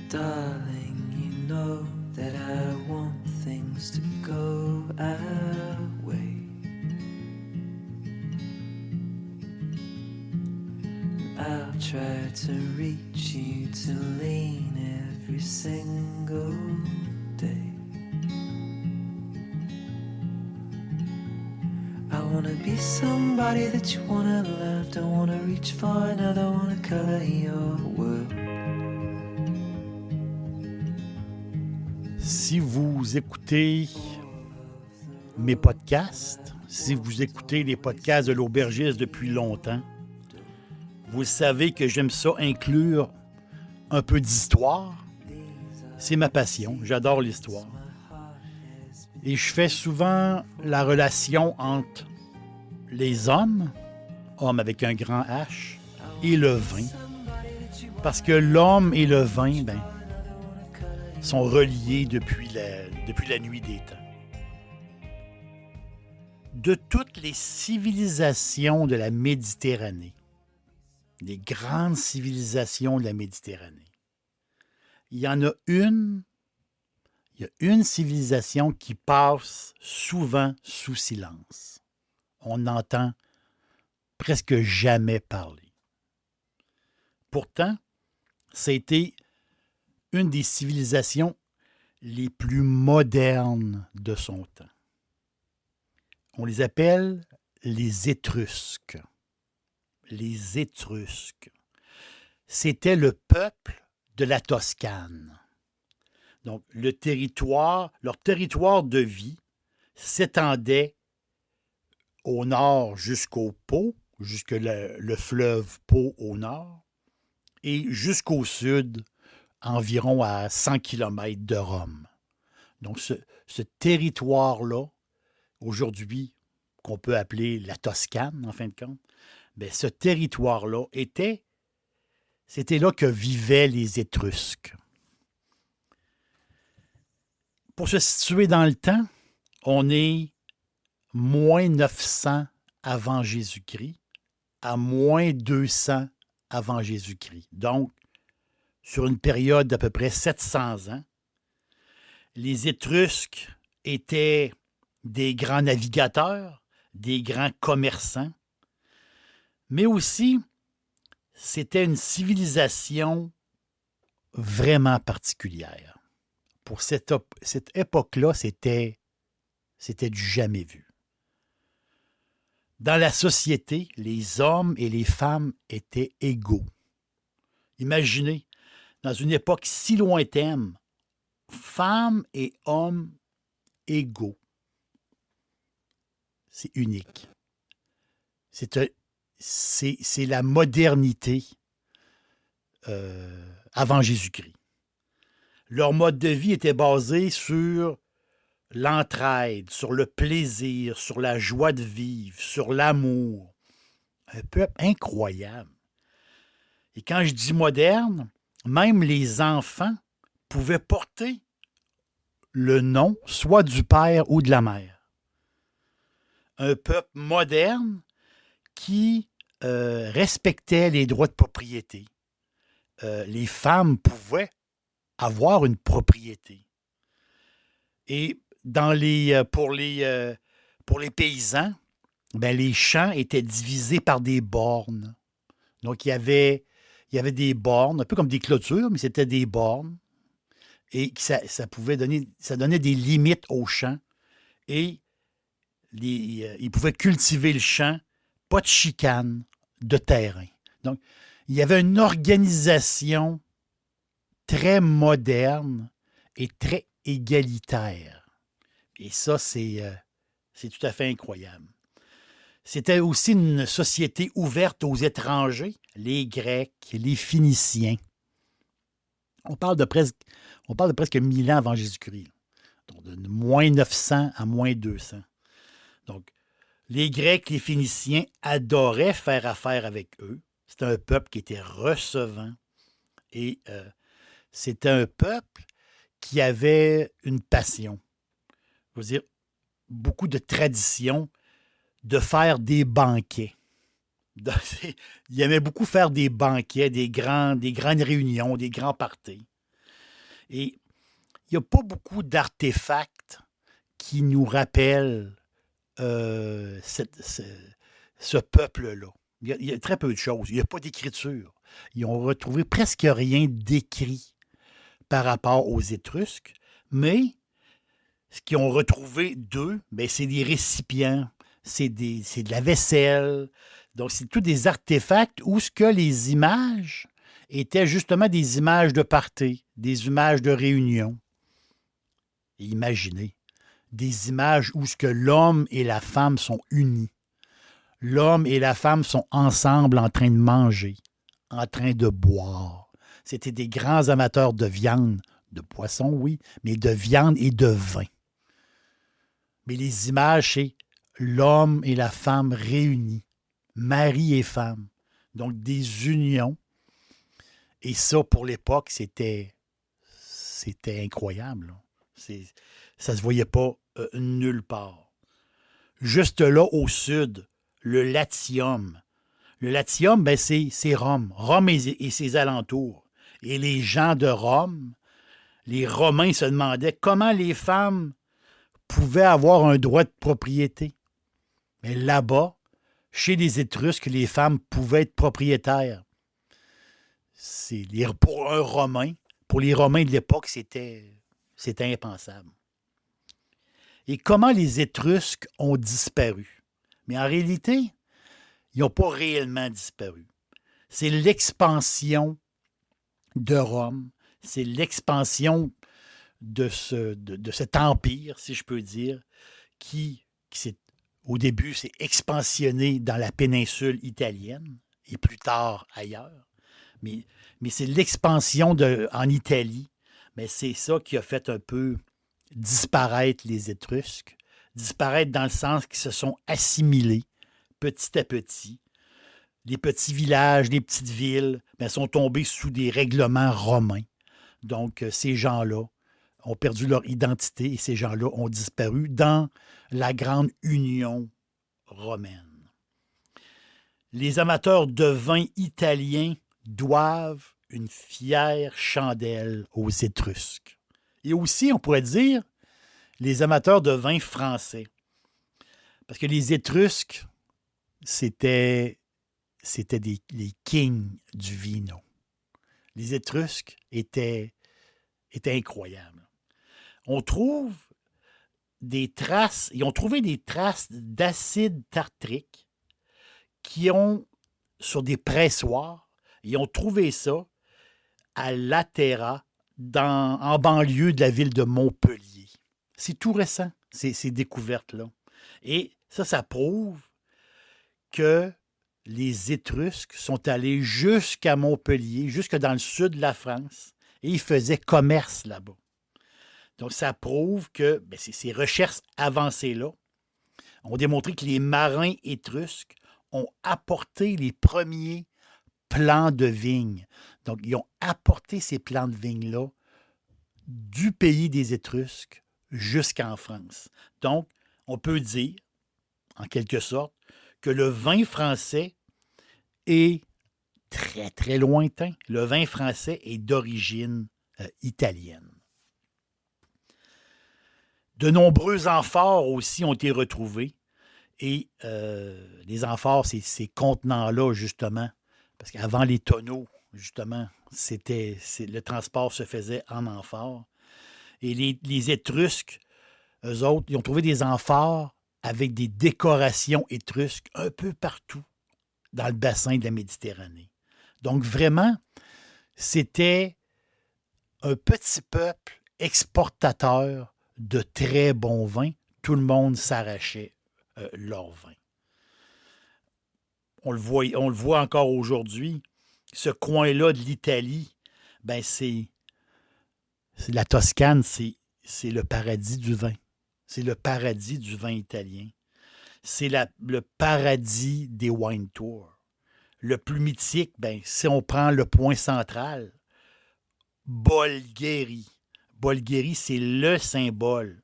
Darling, you know that I want things to go our way. I'll try to reach you to lean every single day. I wanna be somebody that you wanna love. Don't wanna reach far, another wanna color your world. Si vous écoutez mes podcasts, si vous écoutez les podcasts de l'Aubergiste depuis longtemps, vous savez que j'aime ça inclure un peu d'histoire. C'est ma passion, j'adore l'histoire. Et je fais souvent la relation entre les hommes avec un grand H, et le vin. Parce que l'homme et le vin, sont reliés depuis la nuit des temps. De toutes les civilisations de la Méditerranée, les grandes civilisations de la Méditerranée, il y a une civilisation qui passe souvent sous silence. On n'entend presque jamais parler. Pourtant, c'était une des civilisations les plus modernes de son temps. On les appelle les Étrusques. Les Étrusques. C'était le peuple de la Toscane. Donc, leur territoire de vie s'étendait au nord jusqu'au Pô, jusque le fleuve Pô au nord, et jusqu'au sud, environ à 100 km de Rome. Donc, ce territoire-là, aujourd'hui, qu'on peut appeler la Toscane, en fin de compte, ce territoire-là c'était là que vivaient les Étrusques. Pour se situer dans le temps, on est moins 900 avant Jésus-Christ à moins 200 avant Jésus-Christ. Donc, sur une période d'à peu près 700 ans, les Étrusques étaient des grands navigateurs, des grands commerçants, mais aussi, c'était une civilisation vraiment particulière. Pour cette époque-là, c'était du jamais vu. Dans la société, les hommes et les femmes étaient égaux. Imaginez, dans une époque si lointaine, femmes et hommes égaux. C'est unique. C'est la modernité avant Jésus-Christ. Leur mode de vie était basé sur l'entraide, sur le plaisir, sur la joie de vivre, sur l'amour. Un peuple incroyable. Et quand je dis moderne, même les enfants pouvaient porter le nom soit du père ou de la mère. Un peuple moderne qui respectait les droits de propriété. Les femmes pouvaient avoir une propriété. Et pour les paysans, les champs étaient divisés par des bornes. Donc, il y avait des bornes, un peu comme des clôtures, mais c'était des bornes. Et ça donnait des limites aux champs. Et ils pouvaient cultiver le champ, pas de chicane, de terrain. Donc, il y avait une organisation très moderne et très égalitaire. Et ça, c'est tout à fait incroyable. C'était aussi une société ouverte aux étrangers, les Grecs, les Phéniciens. On parle de presque 1000 ans avant Jésus-Christ. Donc, de moins 900 à moins 200. Donc, les Grecs, les Phéniciens adoraient faire affaire avec eux. C'était un peuple qui était recevant. Et c'était un peuple qui avait une passion. Je veux dire, beaucoup de traditions de faire des banquets. Il aimait beaucoup faire des banquets, des grandes réunions, des grands parties. Et il n'y a pas beaucoup d'artefacts qui nous rappellent ce peuple-là. Il y a très peu de choses. Il n'y a pas d'écriture. Ils ont retrouvé presque rien d'écrit par rapport aux Étrusques, mais ce qu'ils ont retrouvé d'eux, ben, c'est des récipients, c'est de la vaisselle. Donc, c'est tous des artefacts où ce que les images étaient justement des images de party, des images de réunion. Et imaginez, des images où ce que l'homme et la femme sont unis. L'homme et la femme sont ensemble en train de manger, en train de boire. C'était des grands amateurs de viande, de poisson, oui, mais de viande et de vin. Mais les images, c'est l'homme et la femme réunis, mari et femme. Donc des unions. Et ça, pour l'époque, c'était incroyable. Ça ne se voyait pas nulle part. Juste là, au sud, le Latium. Le Latium, ben, c'est Rome. Rome et ses alentours. Et les gens de Rome, les Romains se demandaient comment les femmes pouvaient avoir un droit de propriété. Mais là-bas, chez les Étrusques, les femmes pouvaient être propriétaires. Pour un Romain, pour les Romains de l'époque, c'était impensable. Et comment les Étrusques ont disparu? Mais en réalité, ils n'ont pas réellement disparu. C'est l'expansion de Rome, c'est l'expansion de cet empire, si je peux dire, qui au début s'est expansionné dans la péninsule italienne et plus tard ailleurs. Mais c'est l'expansion en Italie, mais c'est ça qui a fait un peu disparaître les Étrusques, disparaître dans le sens qu'ils se sont assimilés petit à petit. Les petits villages, les petites villes sont tombés sous des règlements romains. Donc, ces gens-là ont perdu leur identité et ces gens-là ont disparu dans la grande union romaine. Les amateurs de vin italiens doivent une fière chandelle aux Étrusques. Et aussi, on pourrait dire, les amateurs de vin français. Parce que les Étrusques, c'était les kings du vino. Les Étrusques étaient incroyables. On trouve ils ont trouvé des traces d'acide tartrique sur des pressoirs. Ils ont trouvé ça à Latera, en banlieue de la ville de Montpellier. C'est tout récent, ces découvertes-là. Et ça prouve que les Étrusques sont allés jusqu'à Montpellier, jusque dans le sud de la France, et ils faisaient commerce là-bas. Donc, ça prouve que ces recherches avancées-là ont démontré que les marins étrusques ont apporté les premiers plants de vigne. Donc, ils ont apporté ces plants de vigne-là du pays des Étrusques jusqu'en France. Donc, on peut dire, en quelque sorte, que le vin français est très, très lointain. Le vin français est d'origine italienne. De nombreux amphores aussi ont été retrouvés. Et les amphores, c'est ces contenants-là, justement, parce qu'avant les tonneaux, justement, le transport se faisait en amphores. Et les Étrusques, eux autres, ils ont trouvé des amphores avec des décorations étrusques un peu partout dans le bassin de la Méditerranée. Donc, vraiment, c'était un petit peuple exportateur de très bons vins. Tout le monde s'arrachait leur vin. On le voit encore aujourd'hui. Ce coin-là de l'Italie, c'est la Toscane, c'est le paradis du vin. C'est le paradis du vin italien. C'est le paradis des wine tours. Le plus mythique, si on prend le point central, Bolgheri. Bolgheri, c'est le symbole.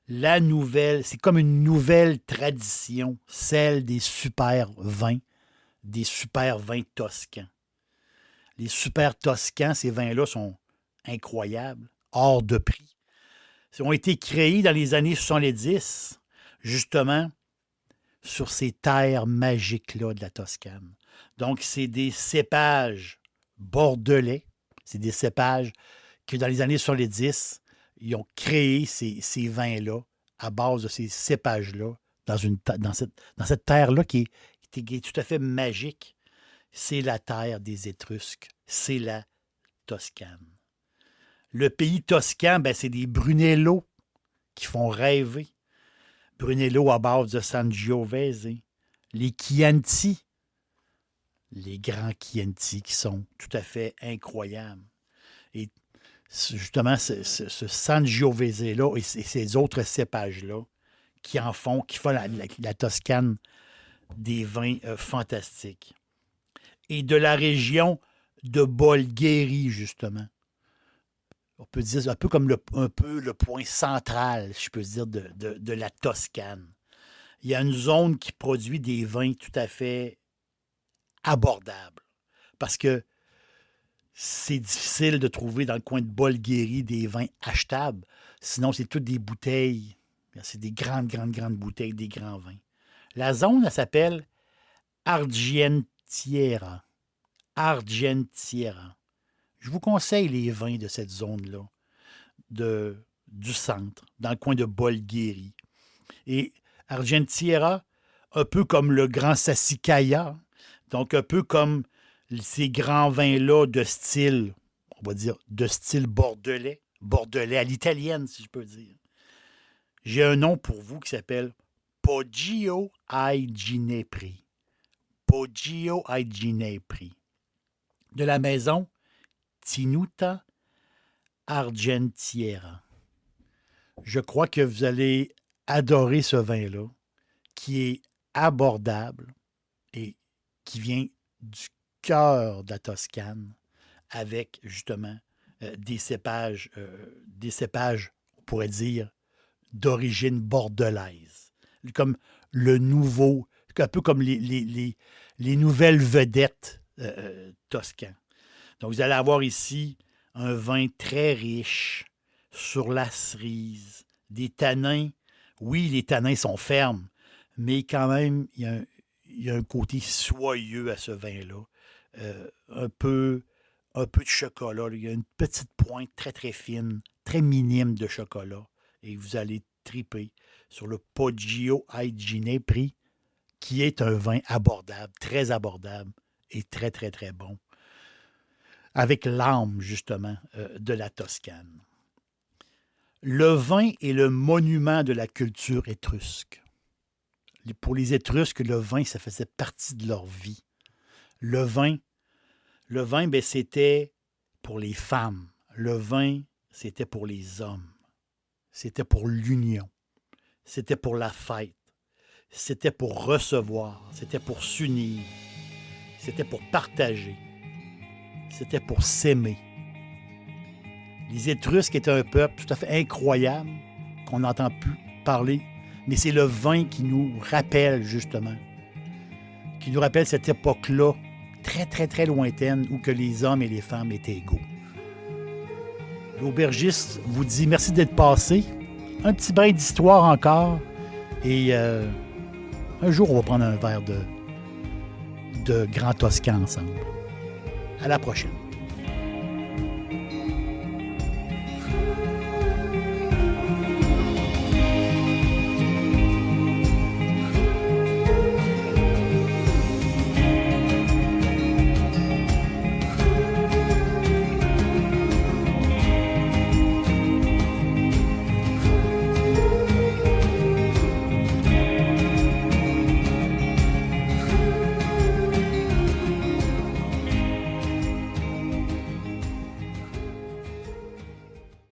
C'est comme une nouvelle tradition, celle des super vins toscans. Les super toscans, ces vins-là sont incroyables, hors de prix. Ils ont été créés dans les années 70, justement, sur ces terres magiques-là de la Toscane. Donc, c'est des cépages bordelais. C'est des cépages que dans les années 70, ils ont créé ces vins-là à base de ces cépages-là dans cette terre-là qui est tout à fait magique. C'est la terre des Étrusques. C'est la Toscane. Le pays toscan, ben, c'est des Brunello qui font rêver. Brunello à base de Sangiovese. Les Chianti. Les grands Chianti qui sont tout à fait incroyables. Et justement, ce Sangiovese-là et ces autres cépages-là qui font la Toscane des vins fantastiques. Et de la région de Bolgheri, justement. On peut dire un peu comme un peu le point central, si je peux dire, de la Toscane. Il y a une zone qui produit des vins tout à fait abordables. Parce que c'est difficile de trouver dans le coin de Bolgheri des vins achetables. Sinon, c'est toutes des bouteilles. C'est des grandes bouteilles, des grands vins. La zone, elle s'appelle Argentiera. Argentiera. Je vous conseille les vins de cette zone-là, du centre, dans le coin de Bolgheri. Et Argentiera, un peu comme le Grand Sassicaia, donc un peu comme ces grands vins-là de style, on va dire, de style bordelais à l'italienne, si je peux dire. J'ai un nom pour vous qui s'appelle Poggio ai Ginepri. Poggio ai Ginepri. De la maison Tenuta Argentiera. Je crois que vous allez adorer ce vin-là, qui est abordable et qui vient du cœur de la Toscane, avec justement des cépages, on pourrait dire, d'origine bordelaise. Comme le nouveau, un peu comme les nouvelles vedettes toscanes. Donc, vous allez avoir ici un vin très riche, sur la cerise, des tanins. Oui, les tanins sont fermes, mais quand même, il y a un côté soyeux à ce vin-là. Un peu de chocolat. Il y a une petite pointe très, très fine, très minime de chocolat. Et vous allez triper sur le Poggio ai Ginepri, qui est un vin abordable et très, très, très bon. Avec l'âme, justement, de la Toscane. Le vin est le monument de la culture étrusque. Pour les Étrusques, le vin, ça faisait partie de leur vie. Le vin, ben, c'était pour les femmes. Le vin, c'était pour les hommes. C'était pour l'union. C'était pour la fête. C'était pour recevoir. C'était pour s'unir. C'était pour partager. C'était pour s'aimer. Les Étrusques étaient un peuple tout à fait incroyable, qu'on n'entend plus parler, mais c'est le vin qui nous rappelle, justement, qui nous rappelle cette époque-là, très, très, très lointaine, où que les hommes et les femmes étaient égaux. L'aubergiste vous dit merci d'être passé. Un petit brin d'histoire encore. Et un jour, on va prendre un verre de Grand Toscan ensemble. À la prochaine.